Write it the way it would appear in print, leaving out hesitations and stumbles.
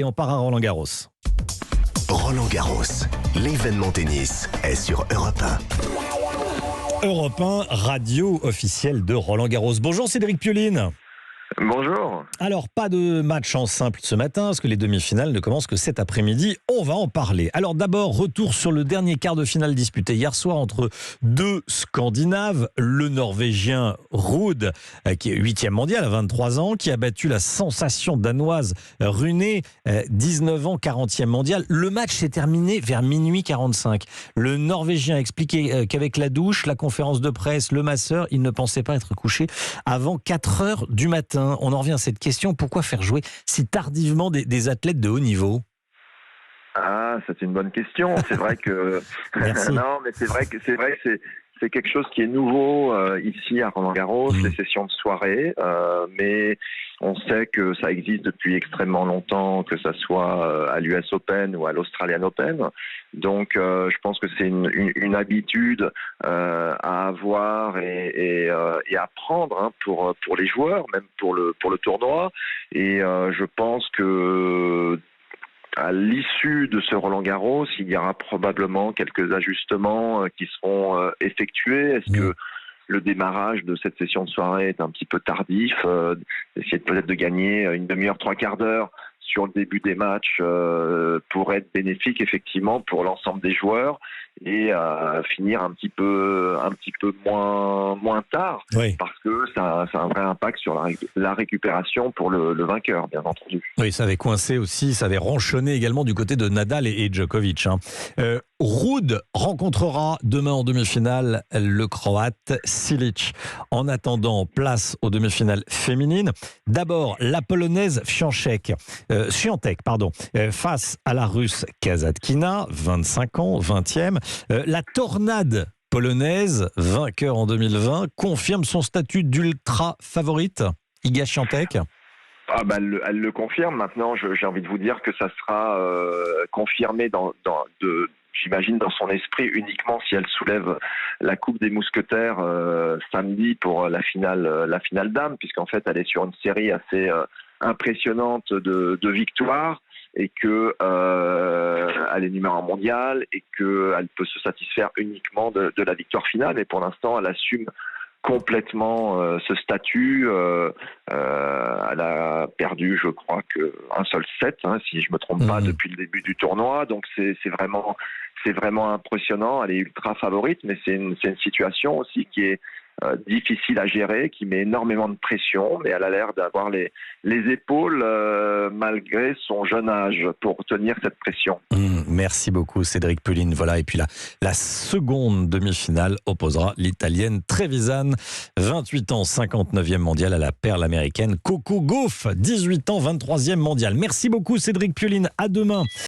et on part à Roland-Garros. Roland-Garros, l'événement tennis est sur Europe 1. Europe 1, radio officielle de Roland-Garros. Bonjour Cédric Pioline. Bonjour. Alors, pas de match en simple ce matin, parce que les demi-finales ne commencent que cet après-midi. On va en parler. Alors d'abord, retour sur le dernier quart de finale disputé hier soir entre deux Scandinaves. Le Norvégien Ruud, qui est 8e mondial à 23 ans, qui a battu la sensation danoise Rune, 19 ans, 40e mondial. Le match s'est terminé vers minuit 45. Le Norvégien a expliqué qu'avec la douche, la conférence de presse, le masseur, il ne pensait pas être couché avant 4 heures du matin. On en revient à cette question, pourquoi faire jouer si tardivement des athlètes de haut niveau ? Ah, c'est une bonne question. C'est vrai que Merci. non, mais c'est vrai que c'est quelque chose qui est nouveau ici à Roland-Garros, les sessions de soirée. Mais on sait que ça existe depuis extrêmement longtemps, que ça soit à l'US Open ou à l'Australian Open. Donc, je pense que c'est une habitude à avoir et à prendre pour les joueurs, même pour le tournoi. Et je pense que à l'issue de ce Roland-Garros, il y aura probablement quelques ajustements qui seront effectués. Est-ce que le démarrage de cette session de soirée est un petit peu tardif, essayer peut-être de gagner une demi-heure, 3/4 d'heure sur le début des matchs pourrait être bénéfique effectivement pour l'ensemble des joueurs et finir un petit peu moins tard, Oui. parce que ça a un vrai impact sur la récupération pour le vainqueur, bien entendu. Oui, ça avait coincé aussi, ça avait ronchonné également du côté de Nadal et Djokovic. Ruud rencontrera demain en demi-finale le Croate Cilic. En attendant, place aux demi-finales féminines. D'abord, la Polonaise Świątek, face à la Russe Kasatkina, 25 ans, 20e. La tornade polonaise, vainqueur en 2020, confirme son statut d'ultra favorite. Iga Świątek. Elle le confirme. Maintenant, j'ai envie de vous dire que ça sera confirmé j'imagine dans son esprit uniquement si elle soulève la Coupe des Mousquetaires samedi pour la finale dames, puisqu'en fait elle est sur une série assez impressionnante de victoires et que elle est numéro 1 mondiale et qu'elle peut se satisfaire uniquement de la victoire finale. Et pour l'instant, elle assume complètement ce statut. Elle a perdu, je crois, qu'un seul set, si je me trompe pas, depuis le début du tournoi. Donc c'est vraiment impressionnant. Elle est ultra favorite, mais c'est une situation aussi qui est difficile à gérer, qui met énormément de pression, mais elle a l'air d'avoir les épaules malgré son jeune âge pour tenir cette pression. Merci beaucoup Cédric Pioline. Voilà, et puis la seconde demi-finale opposera l'Italienne Trevisan, 28 ans, 59e mondiale, à la perle américaine Coco Gauff, 18 ans, 23e mondiale. Merci beaucoup Cédric Pioline, à demain.